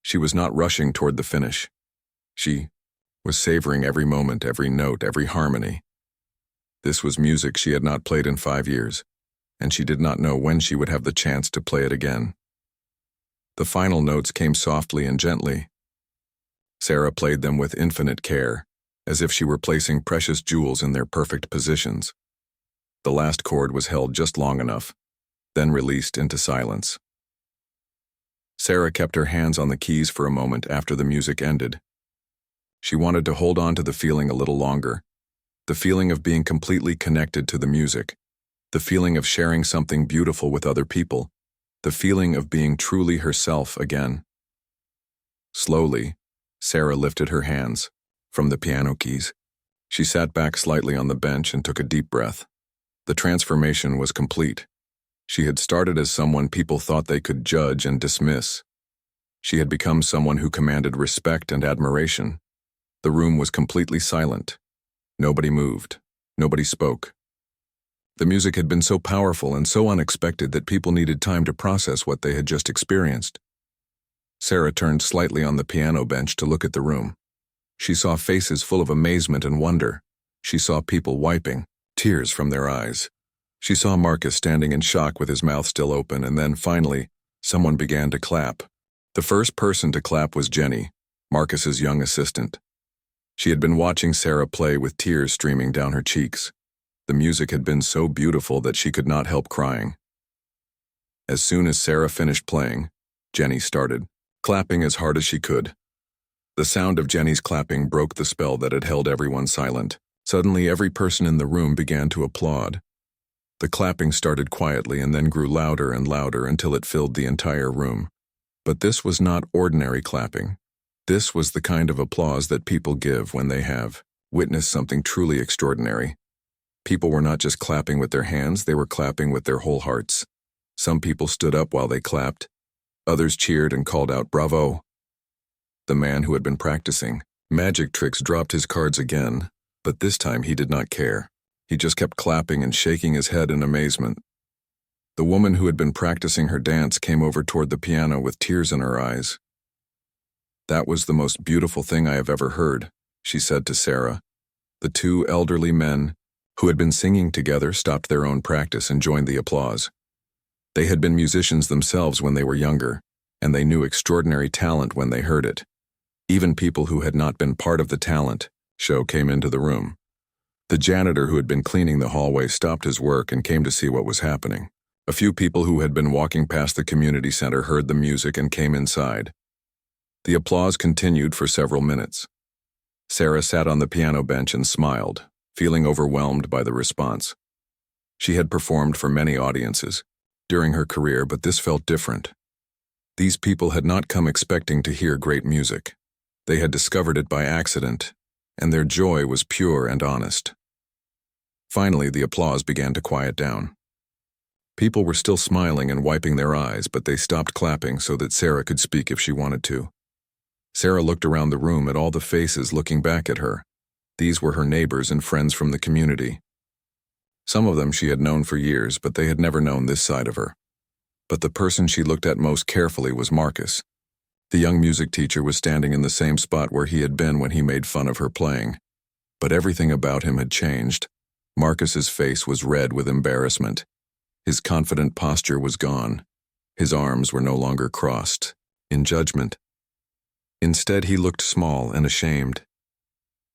She was not rushing toward the finish. She was savoring every moment, every note, every harmony. This was music she had not played in 5 years, and she did not know when she would have the chance to play it again. The final notes came softly and gently. Sarah played them with infinite care, as if she were placing precious jewels in their perfect positions. The last chord was held just long enough, then released into silence. Sarah kept her hands on the keys for a moment after the music ended. She wanted to hold on to the feeling a little longer, the feeling of being completely connected to the music. the feeling of sharing something beautiful with other people, the feeling of being truly herself again. Slowly, Sarah lifted her hands from the piano keys. She sat back slightly on the bench and took a deep breath. The transformation was complete. She had started as someone people thought they could judge and dismiss. She had become someone who commanded respect and admiration. The room was completely silent. Nobody moved. Nobody spoke. The music had been so powerful and so unexpected that people needed time to process what they had just experienced. Sarah turned slightly on the piano bench to look at the room. She saw faces full of amazement and wonder. She saw people wiping tears from their eyes. She saw Marcus standing in shock with his mouth still open, and then finally, someone began to clap. The first person to clap was Jenny, Marcus's young assistant. She had been watching Sarah play with tears streaming down her cheeks. The music had been so beautiful that she could not help crying. As soon as Sarah finished playing, Jenny started, clapping as hard as she could. The sound of Jenny's clapping broke the spell that had held everyone silent. Suddenly, every person in the room began to applaud. The clapping started quietly and then grew louder and louder until it filled the entire room. But this was not ordinary clapping. This was the kind of applause that people give when they have witnessed something truly extraordinary. People were not just clapping with their hands, they were clapping with their whole hearts. Some people stood up while they clapped. Others cheered and called out, "Bravo!" The man who had been practicing magic tricks dropped his cards again, but this time he did not care. He just kept clapping and shaking his head in amazement. The woman who had been practicing her dance came over toward the piano with tears in her eyes. "That was the most beautiful thing I have ever heard," she said to Sarah. The two elderly men who had been singing together stopped their own practice and joined the applause. They had been musicians themselves when they were younger, and they knew extraordinary talent when they heard it. Even people who had not been part of the talent show came into the room. The janitor who had been cleaning the hallway stopped his work and came to see what was happening. A few people who had been walking past the community center heard the music and came inside. The applause continued for several minutes. Sarah sat on the piano bench and smiled, feeling overwhelmed by the response. She had performed for many audiences during her career, but this felt different. These people had not come expecting to hear great music. They had discovered it by accident, and their joy was pure and honest. Finally, the applause began to quiet down. People were still smiling and wiping their eyes, but they stopped clapping so that Sarah could speak if she wanted to. Sarah looked around the room at all the faces looking back at her. These were her neighbors and friends from the community. Some of them she had known for years, but they had never known this side of her. But the person she looked at most carefully was Marcus. The young music teacher was standing in the same spot where he had been when he made fun of her playing. But everything about him had changed. Marcus's face was red with embarrassment. His confident posture was gone. His arms were no longer crossed, in judgment. Instead, he looked small and ashamed.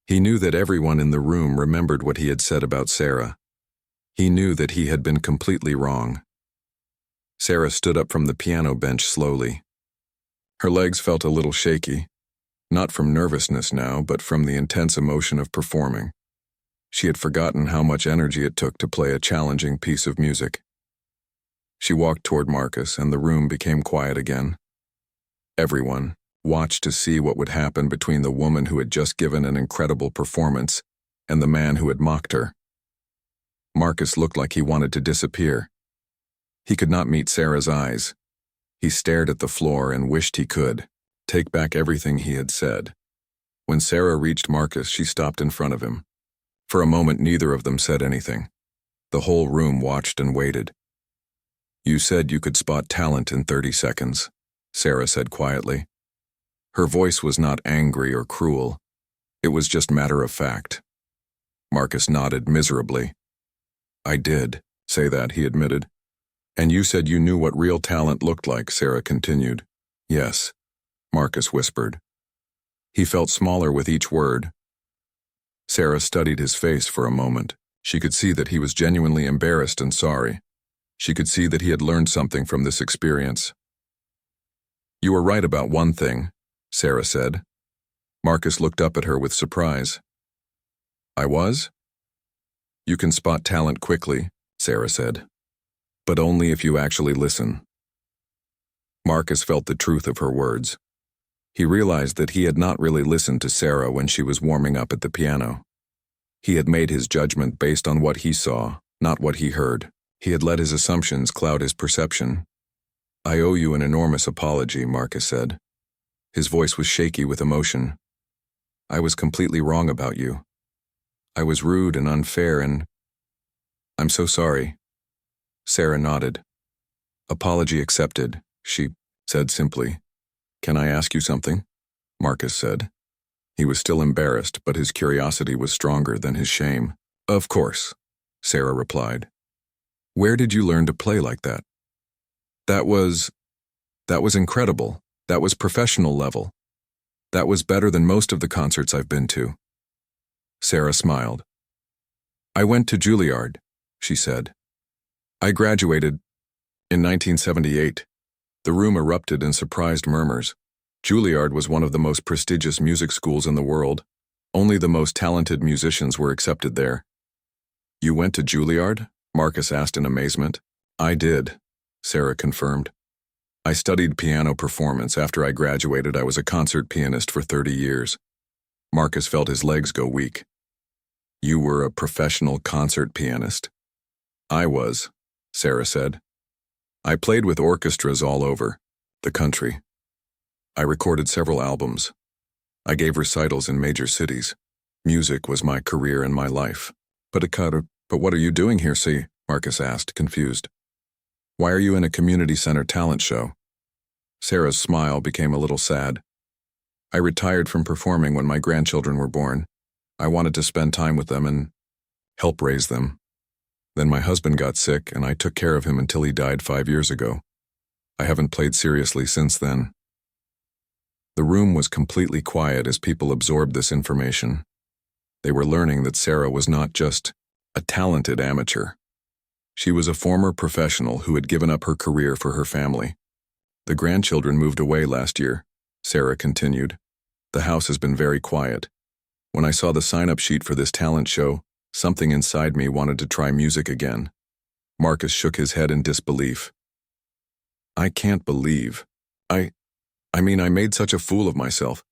He knew that everyone in the room remembered what he had said about Sarah. He knew that he had been completely wrong. Sarah stood up from the piano bench slowly. Her legs felt a little shaky, not from nervousness now, but from the intense emotion of performing. She had forgotten how much energy it took to play a challenging piece of music. She walked toward Marcus, and the room became quiet again. Everyone watched to see what would happen between the woman who had just given an incredible performance and the man who had mocked her. Marcus looked like he wanted to disappear. He could not meet Sarah's eyes. He stared at the floor and wished he could take back everything he had said. When Sarah reached Marcus, she stopped in front of him. For a moment, neither of them said anything. The whole room watched and waited. "You said you could spot talent in 30 seconds, Sarah said quietly. Her voice was not angry or cruel. It was just matter of fact. Marcus nodded miserably. "I did say that," he admitted. "And you said you knew what real talent looked like," Sarah continued. "Yes," Marcus whispered. He felt smaller with each word. Sarah studied his face for a moment. She could see that he was genuinely embarrassed and sorry. She could see that he had learned something from this experience. "You were right about one thing," Sarah said. Marcus looked up at her with surprise. "I was?" "You can spot talent quickly," Sarah said. But only if you actually listen. Marcus felt the truth of her words. He realized that he had not really listened to Sarah when she was warming up at the piano. He had made his judgment based on what he saw, not what he heard. He had let his assumptions cloud his perception. I owe you an enormous apology, Marcus said. His voice was shaky with emotion. I was completely wrong about you. I was rude and unfair and... I'm so sorry. Sarah nodded. Apology accepted, she said simply. Can I ask you something? Marcus said. He was still embarrassed, but his curiosity was stronger than his shame. Of course, Sarah replied. Where did you learn to play like that? That was incredible. That was professional level. That was better than most of the concerts I've been to. Sarah smiled. I went to Juilliard, she said. I graduated in 1978. The room erupted in surprised murmurs. Juilliard was one of the most prestigious music schools in the world. Only the most talented musicians were accepted there. You went to Juilliard? Marcus asked in amazement. I did, Sarah confirmed. I studied piano performance. After I graduated, I was a concert pianist for 30 years. Marcus felt his legs go weak. You were a professional concert pianist? I was, Sarah said. I played with orchestras all over the country. I recorded several albums. I gave recitals in major cities. Music was my career and my life. But what are you doing here, see? Marcus asked, confused. Why are you in a community center talent show? Sarah's smile became a little sad. I retired from performing when my grandchildren were born. I wanted to spend time with them and help raise them. Then my husband got sick and I took care of him until he died 5 years ago. I haven't played seriously since then. The room was completely quiet as people absorbed this information. They were learning that Sarah was not just a talented amateur. She was a former professional who had given up her career for her family. The grandchildren moved away last year, Sarah continued. The house has been very quiet. When I saw the sign-up sheet for this talent show, something inside me wanted to try music again. Marcus shook his head in disbelief. I can't believe. I mean, I made such a fool of myself.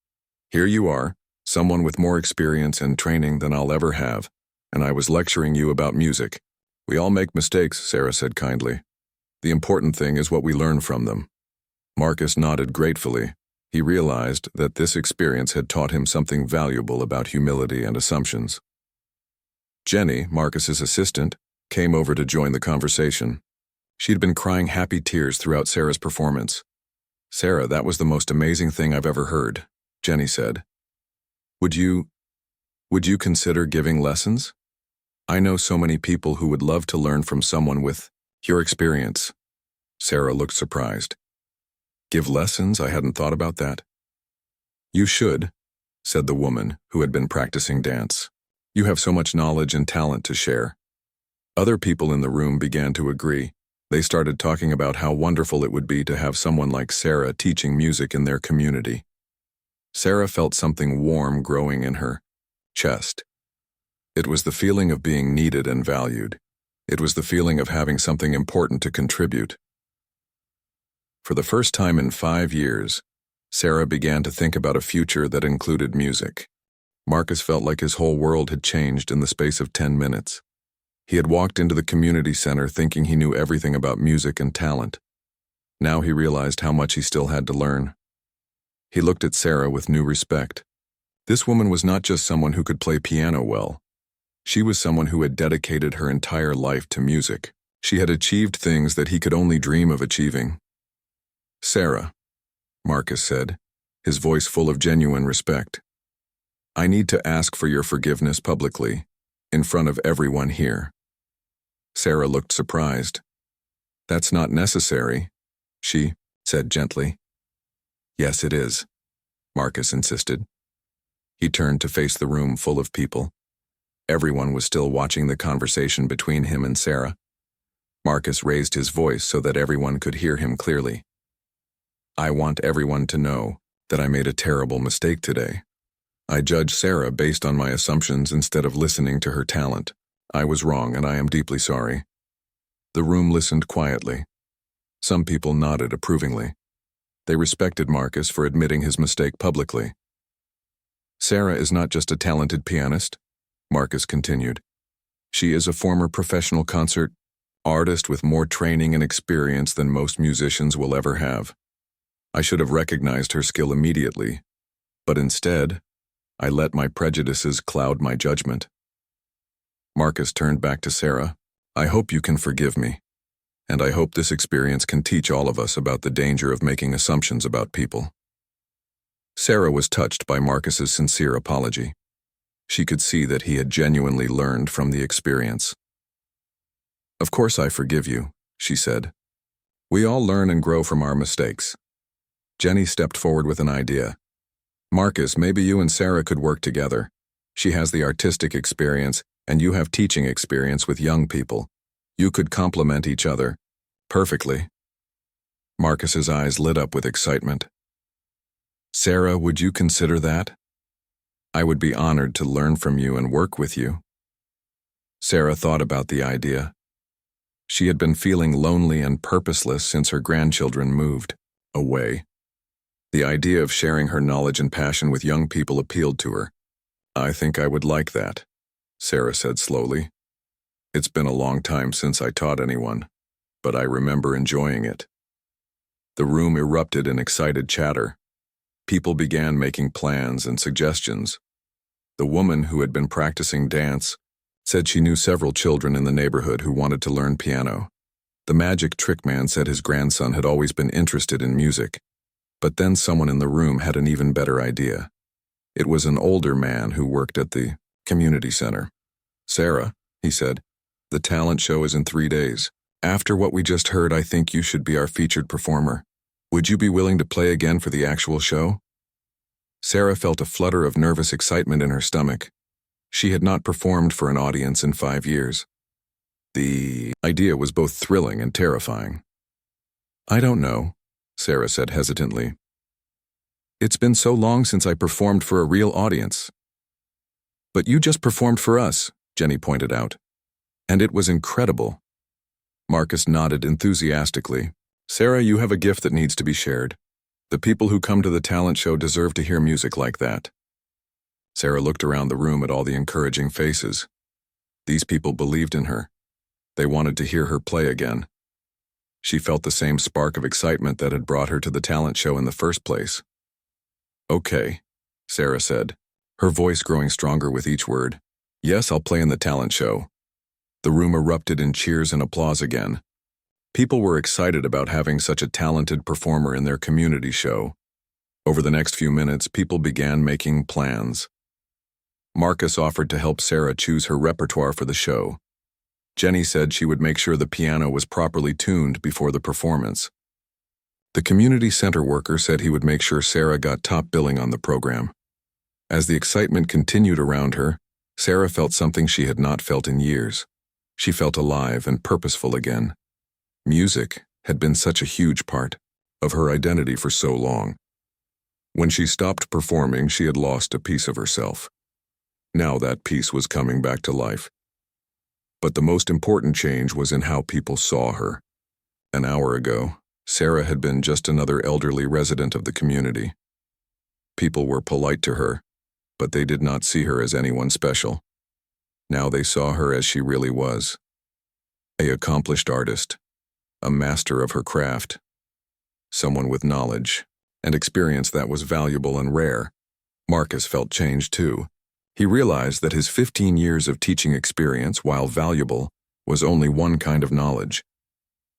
Here you are, someone with more experience and training than I'll ever have, and I was lecturing you about music. We all make mistakes, Sarah said kindly. The important thing is what we learn from them. Marcus nodded gratefully. He realized that this experience had taught him something valuable about humility and assumptions. Jenny, Marcus's assistant, came over to join the conversation. She'd been crying happy tears throughout Sarah's performance. Sarah, that was the most amazing thing I've ever heard, Jenny said. Would you consider giving lessons? I know so many people who would love to learn from someone with your experience. Sarah looked surprised. Give lessons? I hadn't thought about that. You should, said the woman who had been practicing dance. You have so much knowledge and talent to share. Other people in the room began to agree. They started talking about how wonderful it would be to have someone like Sarah teaching music in their community. Sarah felt something warm growing in her chest. It was the feeling of being needed and valued. It was the feeling of having something important to contribute. For the first time in 5 years, Sarah began to think about a future that included music. Marcus felt like his whole world had changed in the space of 10 minutes. He had walked into the community center thinking he knew everything about music and talent. Now he realized how much he still had to learn. He looked at Sarah with new respect. This woman was not just someone who could play piano well. She was someone who had dedicated her entire life to music. She had achieved things that he could only dream of achieving. Sarah, Marcus said, his voice full of genuine respect. I need to ask for your forgiveness publicly, in front of everyone here. Sarah looked surprised. That's not necessary, she said gently. Yes, it is, Marcus insisted. He turned to face the room full of people. Everyone was still watching the conversation between him and Sarah. Marcus raised his voice so that everyone could hear him clearly. I want everyone to know that I made a terrible mistake today. I judged Sarah based on my assumptions instead of listening to her talent. I was wrong and I am deeply sorry. The room listened quietly. Some people nodded approvingly. They respected Marcus for admitting his mistake publicly. Sarah is not just a talented pianist, Marcus continued. She is a former professional concert artist with more training and experience than most musicians will ever have. I should have recognized her skill immediately, but instead, I let my prejudices cloud my judgment. Marcus turned back to Sarah. I hope you can forgive me, and I hope this experience can teach all of us about the danger of making assumptions about people. Sarah was touched by Marcus's sincere apology. She could see that he had genuinely learned from the experience. Of course I forgive you, she said. We all learn and grow from our mistakes. Jenny stepped forward with an idea. Marcus, maybe you and Sarah could work together. She has the artistic experience, and you have teaching experience with young people. You could complement each other. Perfectly. Marcus's eyes lit up with excitement. Sarah, would you consider that? I would be honored to learn from you and work with you. Sarah thought about the idea. She had been feeling lonely and purposeless since her grandchildren moved away. The idea of sharing her knowledge and passion with young people appealed to her. I think I would like that, Sarah said slowly. It's been a long time since I taught anyone, but I remember enjoying it. The room erupted in excited chatter. People began making plans and suggestions. The woman who had been practicing dance said she knew several children in the neighborhood who wanted to learn piano. The magic trick man said his grandson had always been interested in music. But then someone in the room had an even better idea. It was an older man who worked at the community center. Sarah, he said, the talent show is in 3 days. After what we just heard, I think you should be our featured performer. Would you be willing to play again for the actual show? Sarah felt a flutter of nervous excitement in her stomach. She had not performed for an audience in 5 years. The idea was both thrilling and terrifying. I don't know, Sarah said hesitantly. It's been so long since I performed for a real audience. But you just performed for us, Jenny pointed out. And it was incredible. Marcus nodded enthusiastically. Sarah, you have a gift that needs to be shared. The people who come to the talent show deserve to hear music like that. Sarah looked around the room at all the encouraging faces. These people believed in her. They wanted to hear her play again. She felt the same spark of excitement that had brought her to the talent show in the first place. Okay, Sarah said, her voice growing stronger with each word. Yes, I'll play in the talent show. The room erupted in cheers and applause again. People were excited about having such a talented performer in their community show. Over the next few minutes, people began making plans. Marcus offered to help Sarah choose her repertoire for the show. Jenny said she would make sure the piano was properly tuned before the performance. The community center worker said he would make sure Sarah got top billing on the program. As the excitement continued around her, Sarah felt something she had not felt in years. She felt alive and purposeful again. Music had been such a huge part of her identity for so long. When she stopped performing, she had lost a piece of herself. Now that piece was coming back to life. But the most important change was in how people saw her. An hour ago, Sarah had been just another elderly resident of the community. People were polite to her, but they did not see her as anyone special. Now they saw her as she really was. An accomplished artist, a master of her craft, someone with knowledge and experience that was valuable and rare. Marcus felt changed too. He realized that his 15 years of teaching experience, while valuable, was only one kind of knowledge.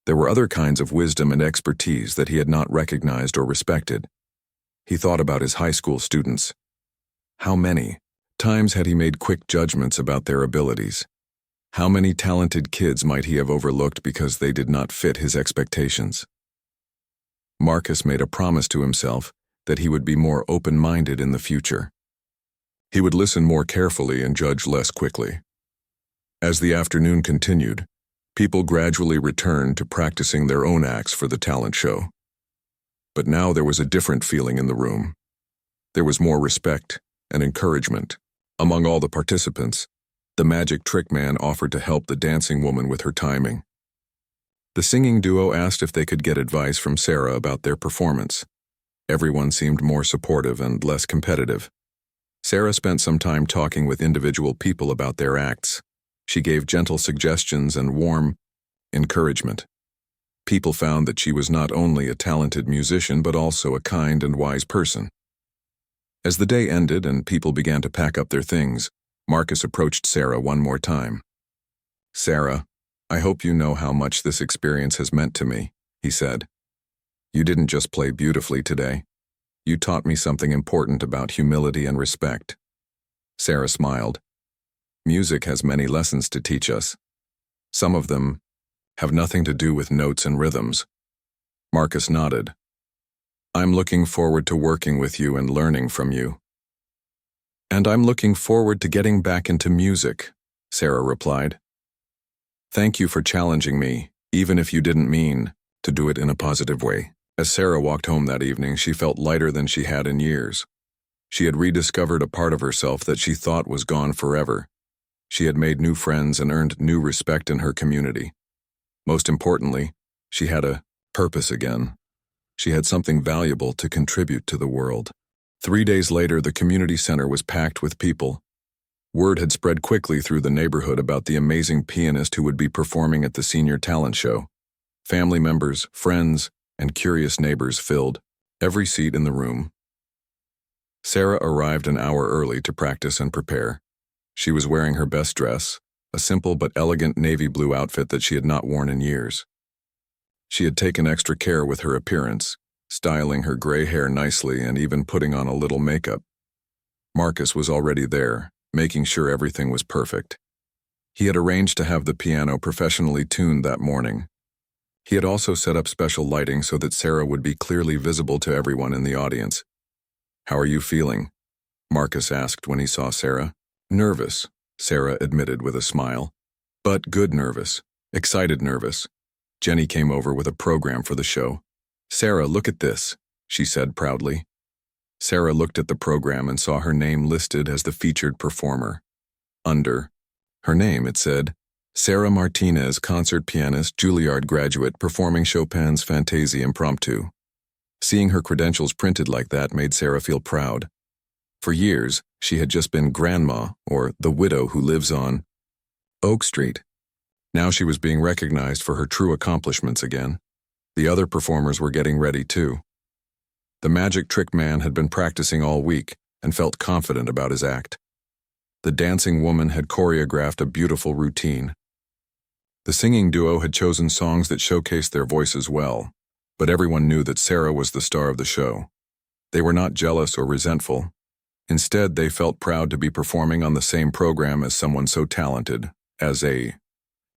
There were other kinds of wisdom and expertise that he had not recognized or respected. He thought about his high school students. How many times had he made quick judgments about their abilities? How many talented kids might he have overlooked because they did not fit his expectations? Marcus made a promise to himself that he would be more open-minded in the future. He would listen more carefully and judge less quickly. As the afternoon continued, people gradually returned to practicing their own acts for the talent show. But now there was a different feeling in the room. There was more respect and encouragement. Among all the participants, the magic trick man offered to help the dancing woman with her timing. The singing duo asked if they could get advice from Sarah about their performance. Everyone seemed more supportive and less competitive. Sarah spent some time talking with individual people about their acts. She gave gentle suggestions and warm encouragement. People found that she was not only a talented musician but also a kind and wise person. As the day ended and people began to pack up their things, Marcus approached Sarah one more time. "Sarah, I hope you know how much this experience has meant to me," he said. "You didn't just play beautifully today. You taught me something important about humility and respect." Sarah smiled. "Music has many lessons to teach us. Some of them have nothing to do with notes and rhythms." Marcus nodded. "I'm looking forward to working with you and learning from you." "And I'm looking forward to getting back into music," Sarah replied. "Thank you for challenging me, even if you didn't mean to do it in a positive way." As Sarah walked home that evening, she felt lighter than she had in years. She had rediscovered a part of herself that she thought was gone forever. She had made new friends and earned new respect in her community. Most importantly, she had a purpose again. She had something valuable to contribute to the world. 3 days later, the community center was packed with people. Word had spread quickly through the neighborhood about the amazing pianist who would be performing at the senior talent show. Family members, friends, and curious neighbors filled every seat in the room. Sarah arrived an hour early to practice and prepare. She was wearing her best dress, a simple but elegant navy blue outfit that she had not worn in years. She had taken extra care with her appearance, styling her gray hair nicely and even putting on a little makeup. Marcus was already there, making sure everything was perfect. He had arranged to have the piano professionally tuned that morning. He had also set up special lighting so that Sarah would be clearly visible to everyone in the audience. "How are you feeling?" Marcus asked when he saw Sarah. "Nervous," Sarah admitted with a smile. "But good nervous. Excited nervous." Jenny came over with a program for the show. "Sarah, look at this," she said proudly. Sarah looked at the program and saw her name listed as the featured performer. Under her name, it said, "Sarah Martinez, concert pianist, Juilliard graduate, performing Chopin's Fantaisie Impromptu." Seeing her credentials printed like that made Sarah feel proud. For years, she had just been grandma, or the widow who lives on Oak Street. Now she was being recognized for her true accomplishments again. The other performers were getting ready too. The magic trick man had been practicing all week and felt confident about his act. The dancing woman had choreographed a beautiful routine. The singing duo had chosen songs that showcased their voices well, but everyone knew that Sarah was the star of the show. They were not jealous or resentful. Instead, they felt proud to be performing on the same program as someone so talented. As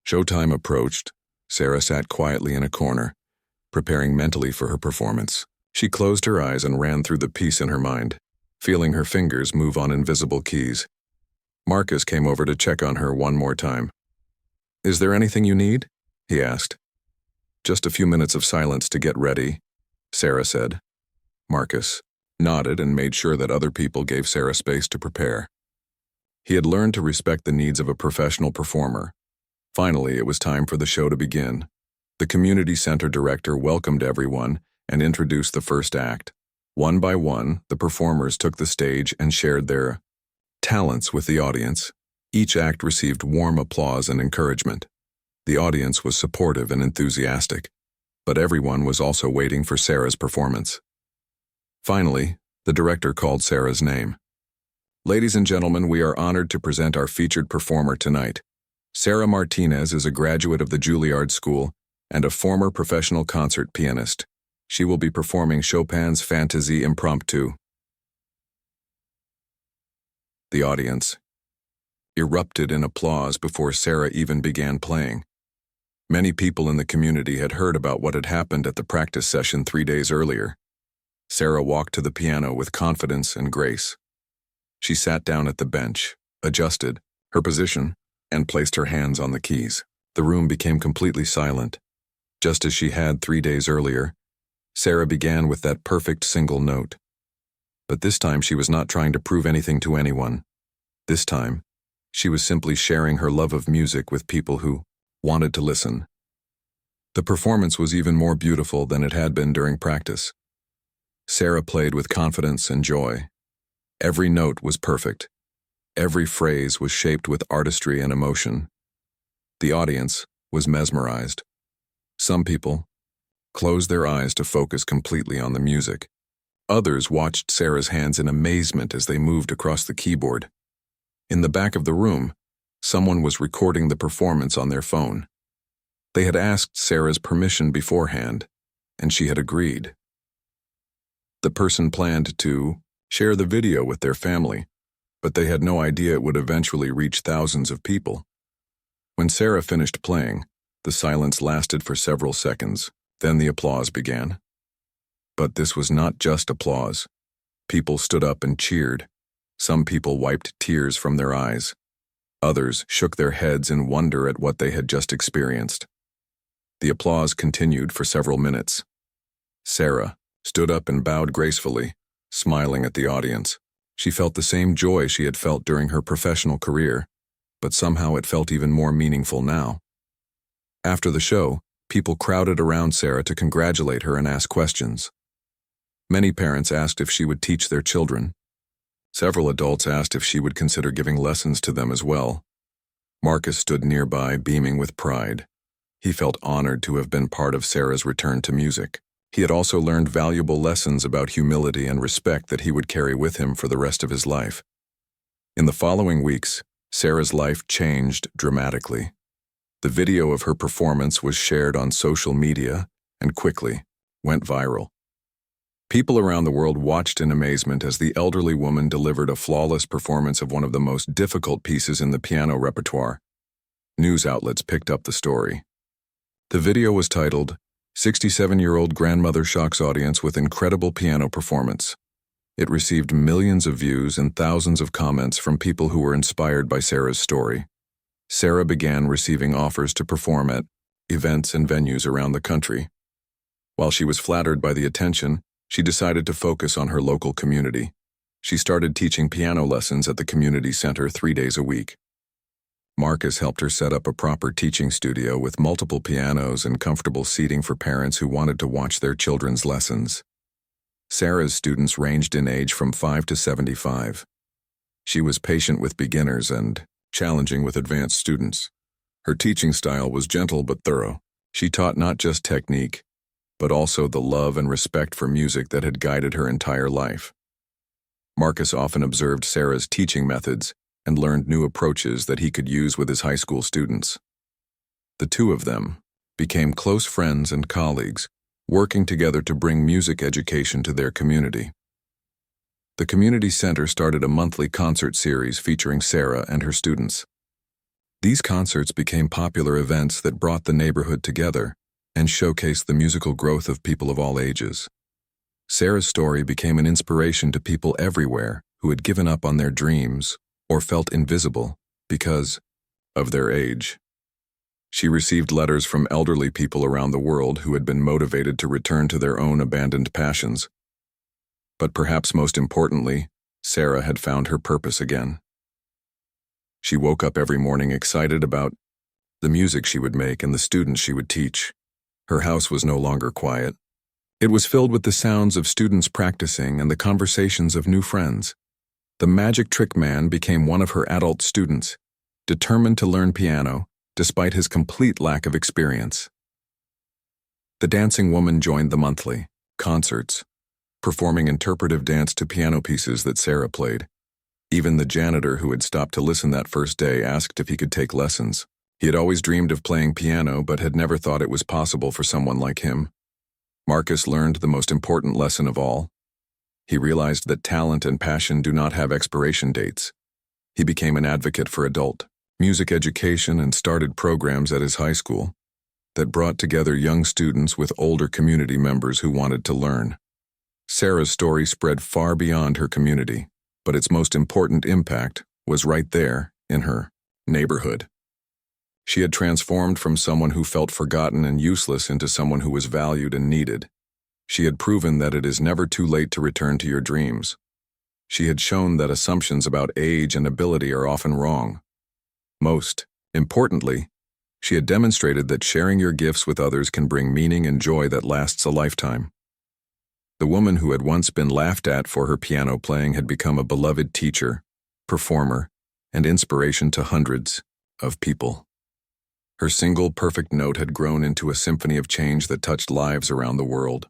showtime approached, Sarah sat quietly in a corner, preparing mentally for her performance. She closed her eyes and ran through the piece in her mind, feeling her fingers move on invisible keys. Marcus came over to check on her one more time. "Is there anything you need?" he asked. "Just a few minutes of silence to get ready," Sarah said. Marcus nodded and made sure that other people gave Sarah space to prepare. He had learned to respect the needs of a professional performer. Finally, it was time for the show to begin. The community center director welcomed everyone and introduced the first act. One by one, the performers took the stage and shared their talents with the audience. Each act received warm applause and encouragement. The audience was supportive and enthusiastic, but everyone was also waiting for Sarah's performance. Finally, the director called Sarah's name. "Ladies and gentlemen, we are honored to present our featured performer tonight. Sarah Martinez is a graduate of the Juilliard School and a former professional concert pianist. She will be performing Chopin's Fantaisie Impromptu." The audience erupted in applause before Sarah even began playing. Many people in the community had heard about what had happened at the practice session 3 days earlier. Sarah walked to the piano with confidence and grace. She sat down at the bench, adjusted her position, and placed her hands on the keys. The room became completely silent. Just as she had 3 days earlier, Sarah began with that perfect single note. But this time she was not trying to prove anything to anyone. This time, she was simply sharing her love of music with people who wanted to listen. The performance was even more beautiful than it had been during practice. Sarah played with confidence and joy. Every note was perfect. Every phrase was shaped with artistry and emotion. The audience was mesmerized. Some people closed their eyes to focus completely on the music. Others watched Sarah's hands in amazement as they moved across the keyboard. In the back of the room, someone was recording the performance on their phone. They had asked Sarah's permission beforehand, and she had agreed. The person planned to share the video with their family, but they had no idea it would eventually reach thousands of people. When Sarah finished playing, the silence lasted for several seconds. Then the applause began. But this was not just applause. People stood up and cheered. Some people wiped tears from their eyes. Others shook their heads in wonder at what they had just experienced. The applause continued for several minutes. Sarah stood up and bowed gracefully, smiling at the audience. She felt the same joy she had felt during her professional career, but somehow it felt even more meaningful now. After the show, people crowded around Sarah to congratulate her and ask questions. Many parents asked if she would teach their children. Several adults asked if she would consider giving lessons to them as well. Marcus stood nearby, beaming with pride. He felt honored to have been part of Sarah's return to music. He had also learned valuable lessons about humility and respect that he would carry with him for the rest of his life. In the following weeks, Sarah's life changed dramatically. The video of her performance was shared on social media and quickly went viral. People around the world watched in amazement as the elderly woman delivered a flawless performance of one of the most difficult pieces in the piano repertoire. News outlets picked up the story. The video was titled, "67-year-old grandmother shocks audience with incredible piano performance." It received millions of views and thousands of comments from people who were inspired by Sarah's story. Sarah began receiving offers to perform at events and venues around the country. While she was flattered by the attention, she decided to focus on her local community. She started teaching piano lessons at the community center 3 days a week. Marcus helped her set up a proper teaching studio with multiple pianos and comfortable seating for parents who wanted to watch their children's lessons. Sarah's students ranged in age from 5 to 75. She was patient with beginners and challenging with advanced students. Her teaching style was gentle but thorough. She taught not just technique, but also the love and respect for music that had guided her entire life. Marcus often observed Sarah's teaching methods and learned new approaches that he could use with his high school students. The two of them became close friends and colleagues, working together to bring music education to their community. The community center started a monthly concert series featuring Sarah and her students. These concerts became popular events that brought the neighborhood together and showcased the musical growth of people of all ages. Sarah's story became an inspiration to people everywhere who had given up on their dreams or felt invisible because of their age. She received letters from elderly people around the world who had been motivated to return to their own abandoned passions. But perhaps most importantly, Sarah had found her purpose again. She woke up every morning excited about the music she would make and the students she would teach. Her house was no longer quiet. It was filled with the sounds of students practicing and the conversations of new friends. The magic trick man became one of her adult students, determined to learn piano despite his complete lack of experience. The dancing woman joined the monthly concerts, performing interpretive dance to piano pieces that Sarah played. Even the janitor who had stopped to listen that first day asked if he could take lessons. He had always dreamed of playing piano but had never thought it was possible for someone like him. Marcus learned the most important lesson of all. He realized that talent and passion do not have expiration dates. He became an advocate for adult music education and started programs at his high school that brought together young students with older community members who wanted to learn. Sarah's story spread far beyond her community, but its most important impact was right there in her neighborhood. She had transformed from someone who felt forgotten and useless into someone who was valued and needed. She had proven that it is never too late to return to your dreams. She had shown that assumptions about age and ability are often wrong. Most importantly, She had demonstrated that sharing your gifts with others can bring meaning and joy that lasts a lifetime. The woman who had once been laughed at for her piano playing had become a beloved teacher, performer, and inspiration to hundreds of people. Her single perfect note had grown into a symphony of change that touched lives around the world.